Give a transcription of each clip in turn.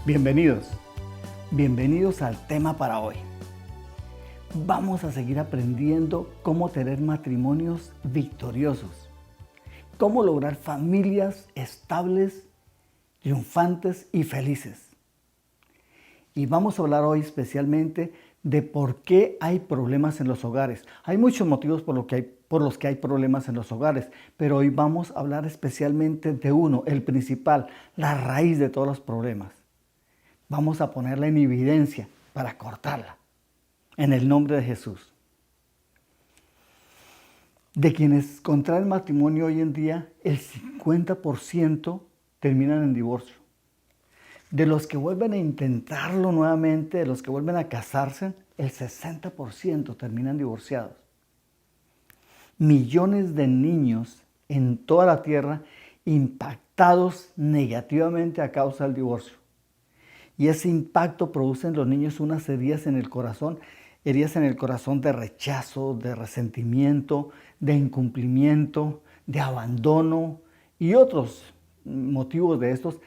Bienvenidos, bienvenidos al tema para hoy. Vamos a seguir aprendiendo cómo tener matrimonios victoriosos, cómo lograr familias estables, triunfantes y felices. Y vamos a hablar hoy especialmente de por qué hay problemas en los hogares. Hay muchos motivos por los que hay problemas en los hogares, pero hoy vamos a hablar especialmente de uno, el principal, la raíz de todos los problemas. Vamos a ponerla en evidencia para cortarla, en el nombre de Jesús. De quienes contraen matrimonio hoy en día, el 50% terminan en divorcio. De los que vuelven a intentarlo nuevamente, de los que vuelven a casarse, el 60% terminan divorciados. Millones de niños en toda la tierra impactados negativamente a causa del divorcio. Y ese impacto produce en los niños unas heridas en el corazón de rechazo, de resentimiento, de incumplimiento, de abandono y otros motivos de estos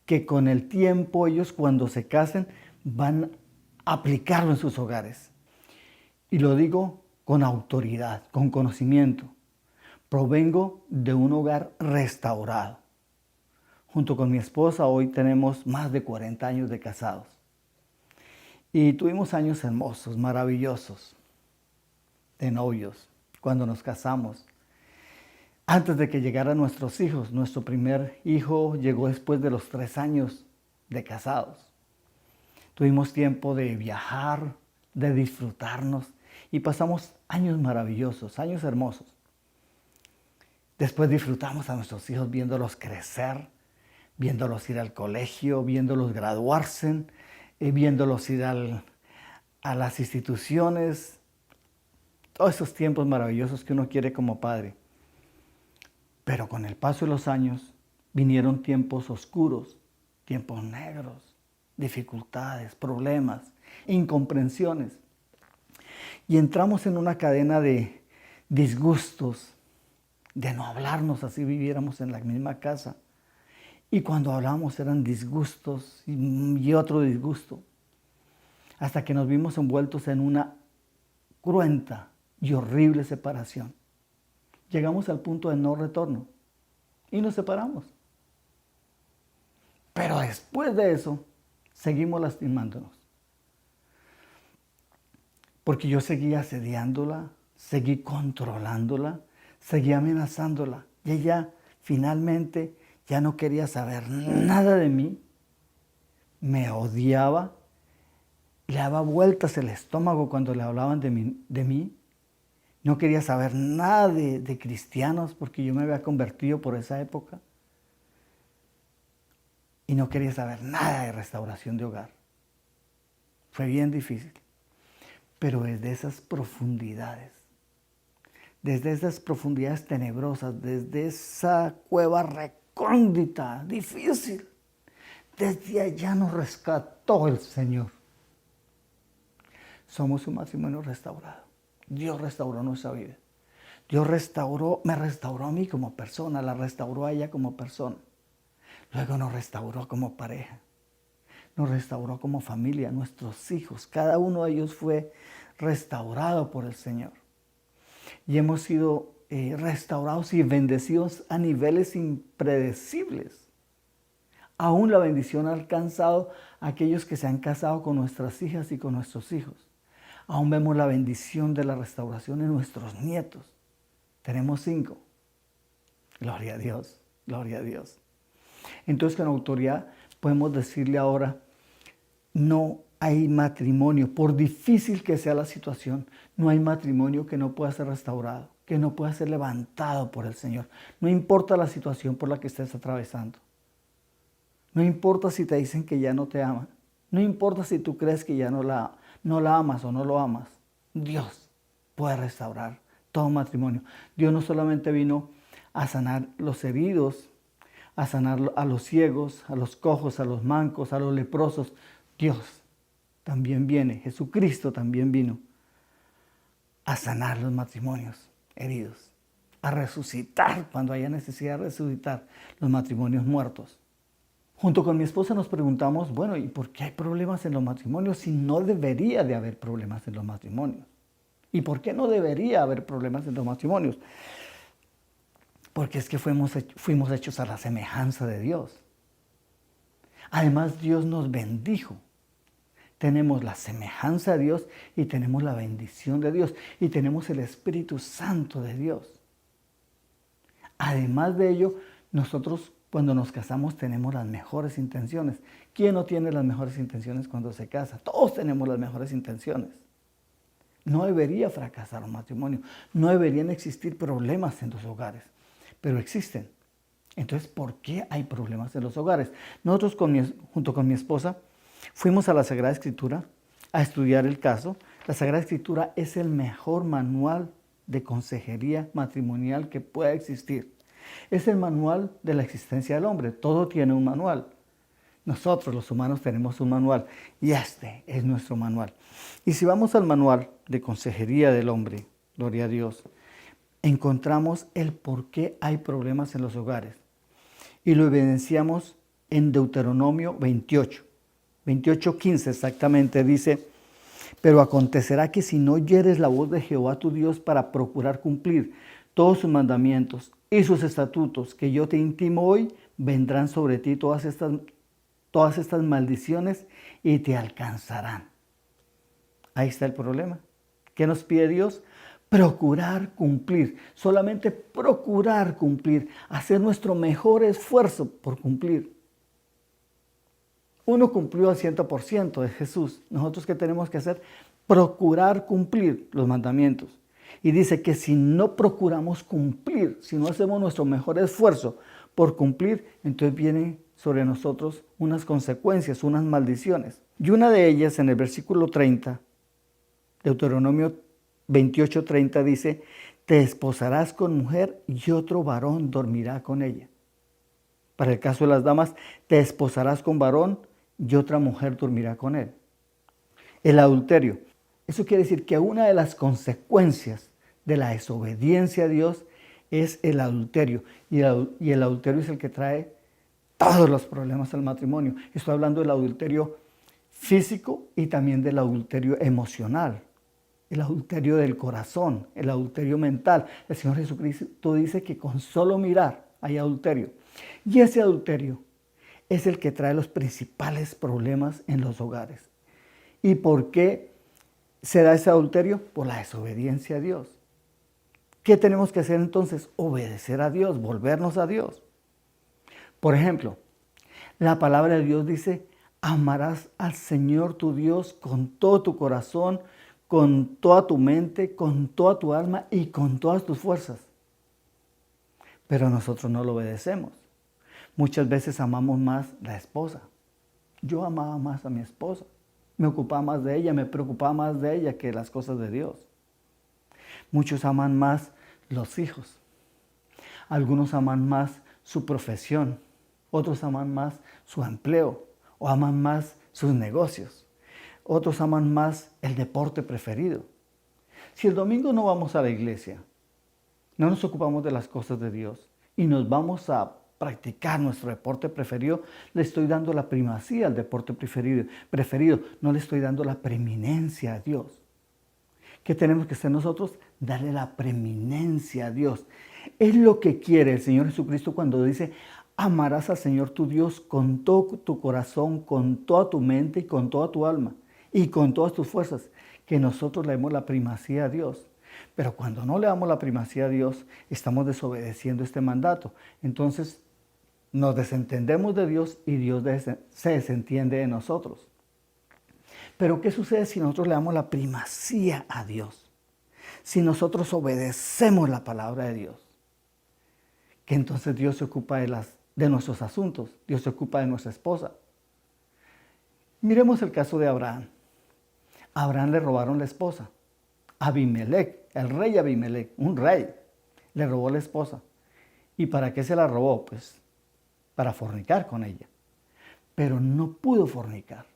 que con el tiempo ellos cuando se casen van a aplicarlo en sus hogares. Y lo digo con autoridad, con conocimiento. Provengo de un hogar restaurado. Junto con mi esposa hoy tenemos más de 40 años de casados. Y tuvimos años hermosos, maravillosos, de novios, cuando nos casamos. Antes de que llegaran nuestros hijos, nuestro primer hijo llegó después de los 3 años de casados. Tuvimos tiempo de viajar, de disfrutarnos y pasamos años maravillosos, años hermosos. Después disfrutamos a nuestros hijos viéndolos crecer, viéndolos ir al colegio, viéndolos graduarse, viéndolos ir a las instituciones. Todos esos tiempos maravillosos que uno quiere como padre. Pero con el paso de los años vinieron tiempos oscuros, tiempos negros, dificultades, problemas, incomprensiones. Y entramos en una cadena de disgustos, de no hablarnos así viviéramos en la misma casa. Y cuando hablábamos eran disgustos y otro disgusto. Hasta que nos vimos envueltos en una cruenta y horrible separación. Llegamos al punto de no retorno y nos separamos. Pero después de eso, seguimos lastimándonos. Porque yo seguía asediándola, seguí controlándola, seguí amenazándola. Y ella finalmente ya no quería saber nada de mí, me odiaba, le daba vueltas el estómago cuando le hablaban de mí. No quería saber nada de cristianos porque yo me había convertido por esa época. Y no quería saber nada de restauración de hogar. Fue bien difícil. Pero desde esas profundidades tenebrosas, desde esa cueva recóndita, difícil, desde allá nos rescató el Señor. Somos un matrimonio restaurado. Dios restauró nuestra vida. Dios me restauró a mí como persona, la restauró a ella como persona. Luego nos restauró como pareja. Nos restauró como familia, nuestros hijos. Cada uno de ellos fue restaurado por el Señor. Y hemos sido restaurados y bendecidos a niveles impredecibles. Aún la bendición ha alcanzado a aquellos que se han casado con nuestras hijas y con nuestros hijos. Aún vemos la bendición de la restauración en nuestros nietos. Tenemos 5. Gloria a Dios, gloria a Dios. Entonces con autoridad podemos decirle ahora, no hay matrimonio, por difícil que sea la situación, no hay matrimonio que no pueda ser restaurado, que no pueda ser levantado por el Señor. No importa la situación por la que estés atravesando. No importa si te dicen que ya no te aman. No importa si tú crees que ya no la amas o no lo amas. Dios puede restaurar todo matrimonio. Dios no solamente vino a sanar los heridos, a sanar a los ciegos, a los cojos, a los mancos, a los leprosos. Dios también viene, Jesucristo también vino a sanar los matrimonios heridos, a resucitar cuando haya necesidad de resucitar los matrimonios muertos. Junto con mi esposa nos preguntamos, bueno, ¿y por qué hay problemas en los matrimonios si no debería de haber problemas en los matrimonios? ¿Y por qué no debería haber problemas en los matrimonios? Porque es que fuimos hechos a la semejanza de Dios. Además, Dios nos bendijo. Tenemos la semejanza de Dios y tenemos la bendición de Dios y tenemos el Espíritu Santo de Dios. Además de ello, nosotros cuando nos casamos tenemos las mejores intenciones. ¿Quién no tiene las mejores intenciones cuando se casa? Todos tenemos las mejores intenciones. No debería fracasar un matrimonio, no deberían existir problemas en los hogares, pero existen. Entonces, ¿por qué hay problemas en los hogares? Nosotros junto con mi esposa fuimos a la Sagrada Escritura a estudiar el caso. La Sagrada Escritura es el mejor manual de consejería matrimonial que pueda existir. Es el manual de la existencia del hombre. Todo tiene un manual. Nosotros los humanos tenemos un manual y este es nuestro manual. Y si vamos al manual de consejería del hombre, gloria a Dios, encontramos el por qué hay problemas en los hogares. Y lo evidenciamos en Deuteronomio 28. 28:15 exactamente dice: pero acontecerá que si no oyeres la voz de Jehová tu Dios para procurar cumplir todos sus mandamientos y sus estatutos que yo te intimo hoy, vendrán sobre ti todas estas maldiciones y te alcanzarán. Ahí está el problema. ¿Qué nos pide Dios? Procurar cumplir, solamente procurar cumplir, hacer nuestro mejor esfuerzo por cumplir. Uno cumplió al 100% de Jesús. ¿Nosotros qué tenemos que hacer? Procurar cumplir los mandamientos. Y dice que si no procuramos cumplir, si no hacemos nuestro mejor esfuerzo por cumplir, entonces vienen sobre nosotros unas consecuencias, unas maldiciones. Y una de ellas en el versículo 30, Deuteronomio 28:30 dice: te desposarás con mujer y otro varón dormirá con ella. Para el caso de las damas, te desposarás con varón y otra mujer dormirá con él. El adulterio. Eso quiere decir que una de las consecuencias de la desobediencia a Dios es el adulterio. Y el adulterio es el que trae todos los problemas al matrimonio. Estoy hablando del adulterio físico y también del adulterio emocional. El adulterio del corazón, el adulterio mental. El Señor Jesucristo dice que con solo mirar hay adulterio. Y ese adulterio es el que trae los principales problemas en los hogares. ¿Y por qué se da ese adulterio? Por la desobediencia a Dios. ¿Qué tenemos que hacer entonces? Obedecer a Dios, volvernos a Dios. Por ejemplo, la palabra de Dios dice: amarás al Señor tu Dios con todo tu corazón, con toda tu mente, con toda tu alma y con todas tus fuerzas. Pero nosotros no lo obedecemos. Muchas veces amamos más la esposa. Yo amaba más a mi esposa. Me ocupaba más de ella, me preocupaba más de ella que las cosas de Dios. Muchos aman más los hijos. Algunos aman más su profesión. Otros aman más su empleo o aman más sus negocios. Otros aman más el deporte preferido. Si el domingo no vamos a la iglesia, no nos ocupamos de las cosas de Dios y nos vamos a practicar nuestro deporte preferido, le estoy dando la primacía al deporte preferido, no le estoy dando la preeminencia a Dios. ¿Qué tenemos que hacer nosotros? Darle la preeminencia a Dios. Es lo que quiere el Señor Jesucristo cuando dice: amarás al Señor tu Dios con todo tu corazón, con toda tu mente y con toda tu alma y con todas tus fuerzas. Que nosotros le demos la primacía a Dios. Pero cuando no le damos la primacía a Dios, estamos desobedeciendo este mandato. Entonces nos desentendemos de Dios y Dios se desentiende de nosotros. Pero ¿qué sucede si nosotros le damos la primacía a Dios? Si nosotros obedecemos la palabra de Dios, que entonces Dios se ocupa de nuestros asuntos, Dios se ocupa de nuestra esposa. Miremos el caso de Abraham. A Abraham le robaron la esposa. Abimelec, el rey Abimelec, un rey, le robó la esposa. ¿Y para qué se la robó? Pues para fornicar con ella. Pero no pudo fornicar.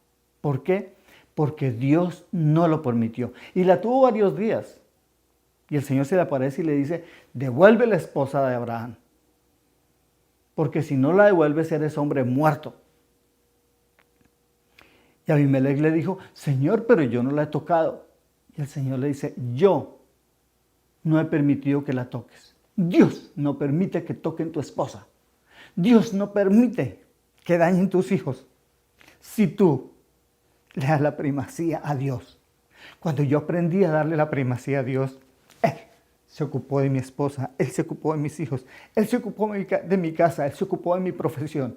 ¿Por qué? Porque Dios no lo permitió. Y la tuvo varios días. Y el Señor se le aparece y le dice: devuelve la esposa de Abraham. Porque si no la devuelves, eres hombre muerto. Y Abimelech le dijo, Señor, pero yo no la he tocado. Y el Señor le dice, yo no he permitido que la toques. Dios no permite que toquen tu esposa. Dios no permite que dañen tus hijos. Si tú le das la primacía a Dios. Cuando yo aprendí a darle la primacía a Dios, Él se ocupó de mi esposa, Él se ocupó de mis hijos, Él se ocupó de mi casa, Él se ocupó de mi profesión.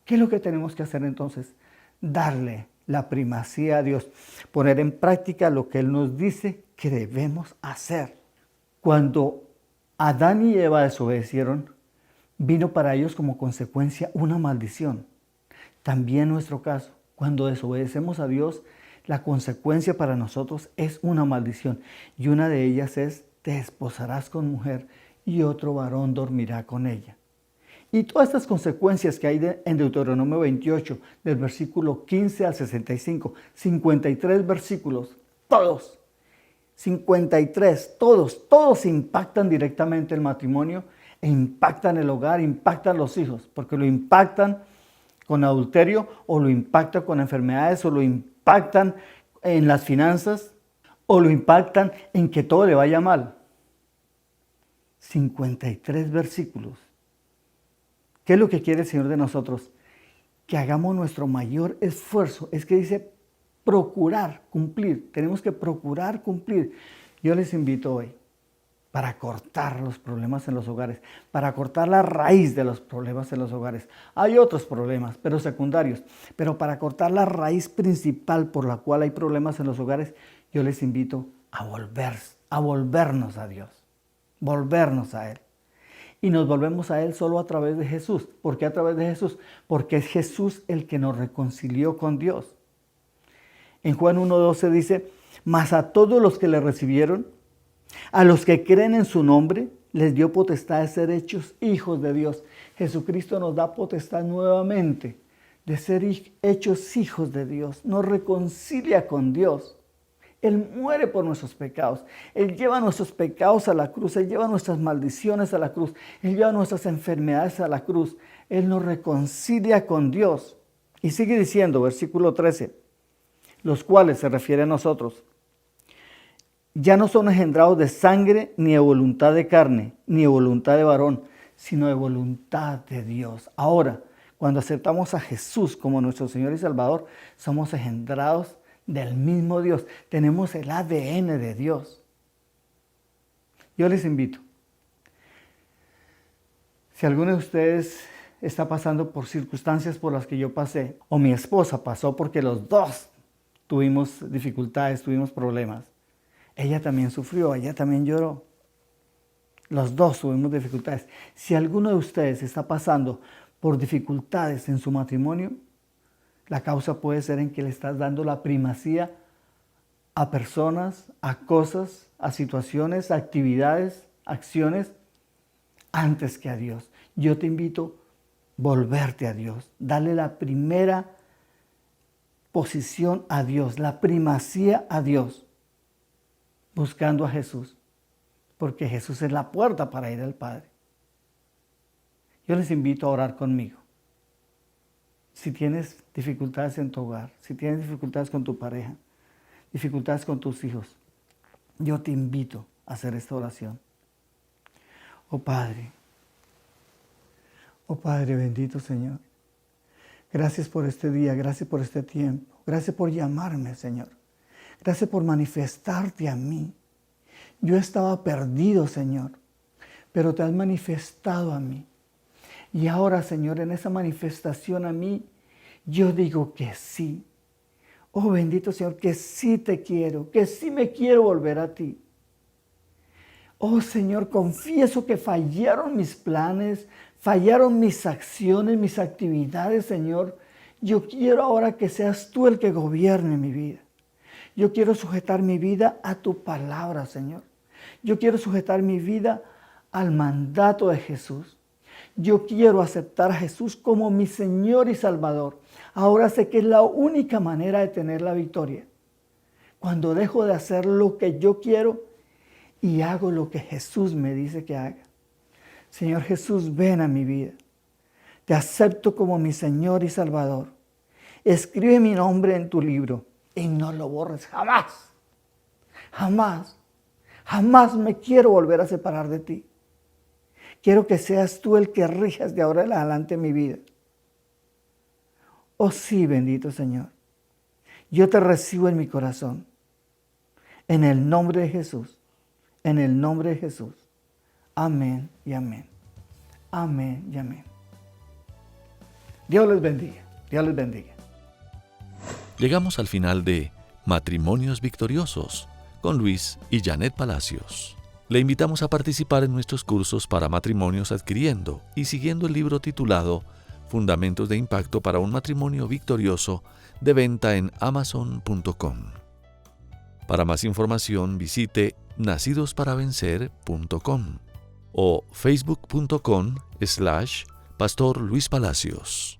¿Qué es lo que tenemos que hacer entonces? Darle la primacía a Dios, poner en práctica lo que Él nos dice que debemos hacer. Cuando Adán y Eva desobedecieron, vino para ellos como consecuencia una maldición. También en nuestro caso, cuando desobedecemos a Dios, la consecuencia para nosotros es una maldición. Y una de ellas es, te desposarás con mujer y otro varón dormirá con ella. Y todas estas consecuencias que hay en Deuteronomio 28, del versículo 15 al 65, 53 versículos, todos, 53, todos impactan directamente el matrimonio e impactan el hogar, impactan los hijos, porque lo impactan con adulterio o lo impactan con enfermedades o lo impactan en las finanzas o lo impactan en que todo le vaya mal. 53 versículos. ¿Qué es lo que quiere el Señor de nosotros? Que hagamos nuestro mayor esfuerzo. Es que dice procurar cumplir. Tenemos que procurar cumplir. Yo les invito hoy para cortar los problemas en los hogares, para cortar la raíz de los problemas en los hogares. Hay otros problemas, pero secundarios. Pero para cortar la raíz principal por la cual hay problemas en los hogares, yo les invito a volvernos a Dios, volvernos a Él. Y nos volvemos a Él solo a través de Jesús. ¿Por qué a través de Jesús? Porque es Jesús el que nos reconcilió con Dios. En Juan 1:12 dice, mas a todos los que le recibieron, a los que creen en su nombre, les dio potestad de ser hechos hijos de Dios. Jesucristo nos da potestad nuevamente de ser hechos hijos de Dios. Nos reconcilia con Dios. Él muere por nuestros pecados. Él lleva nuestros pecados a la cruz. Él lleva nuestras maldiciones a la cruz. Él lleva nuestras enfermedades a la cruz. Él nos reconcilia con Dios. Y sigue diciendo, versículo 13, los cuales se refiere a nosotros. Ya no son engendrados de sangre, ni de voluntad de carne, ni de voluntad de varón, sino de voluntad de Dios. Ahora, cuando aceptamos a Jesús como nuestro Señor y Salvador, somos engendrados del mismo Dios. Tenemos el ADN de Dios. Yo les invito, si alguno de ustedes está pasando por circunstancias por las que yo pasé, o mi esposa pasó porque los dos tuvimos dificultades, tuvimos problemas, ella también sufrió, ella también lloró. Los dos tuvimos dificultades. Si alguno de ustedes está pasando por dificultades en su matrimonio, la causa puede ser en que le estás dando la primacía a personas, a cosas, a situaciones, a actividades, acciones, antes que a Dios. Yo te invito a volverte a Dios, darle la primera posición a Dios, la primacía a Dios, buscando a Jesús, porque Jesús es la puerta para ir al Padre. Yo les invito a orar conmigo. Si tienes dificultades en tu hogar, si tienes dificultades con tu pareja, dificultades con tus hijos, yo te invito a hacer esta oración. Oh Padre bendito Señor, gracias por este día, gracias por este tiempo, gracias por llamarme, Señor. Gracias por manifestarte a mí. Yo estaba perdido, Señor, pero te has manifestado a mí. Y ahora, Señor, en esa manifestación a mí, yo digo que sí. Oh, bendito Señor, que sí te quiero, que sí me quiero volver a ti. Oh, Señor, confieso que fallaron mis planes, fallaron mis acciones, mis actividades, Señor. Yo quiero ahora que seas tú el que gobierne mi vida. Yo quiero sujetar mi vida a tu palabra, Señor. Yo quiero sujetar mi vida al mandato de Jesús. Yo quiero aceptar a Jesús como mi Señor y Salvador. Ahora sé que es la única manera de tener la victoria. Cuando dejo de hacer lo que yo quiero y hago lo que Jesús me dice que haga. Señor Jesús, ven a mi vida. Te acepto como mi Señor y Salvador. Escribe mi nombre en tu libro y no lo borres jamás. Jamás. Jamás me quiero volver a separar de ti. Quiero que seas tú el que rijas de ahora en adelante mi vida. Oh sí, bendito Señor. Yo te recibo en mi corazón. En el nombre de Jesús. En el nombre de Jesús. Amén y amén. Amén y amén. Dios les bendiga. Dios les bendiga. Llegamos al final de Matrimonios Victoriosos con Luis y Janet Palacios. Le invitamos a participar en nuestros cursos para matrimonios adquiriendo y siguiendo el libro titulado Fundamentos de Impacto para un Matrimonio Victorioso, de venta en Amazon.com. Para más información visite nacidosparavencer.com o facebook.com/Pastor Luis Palacios.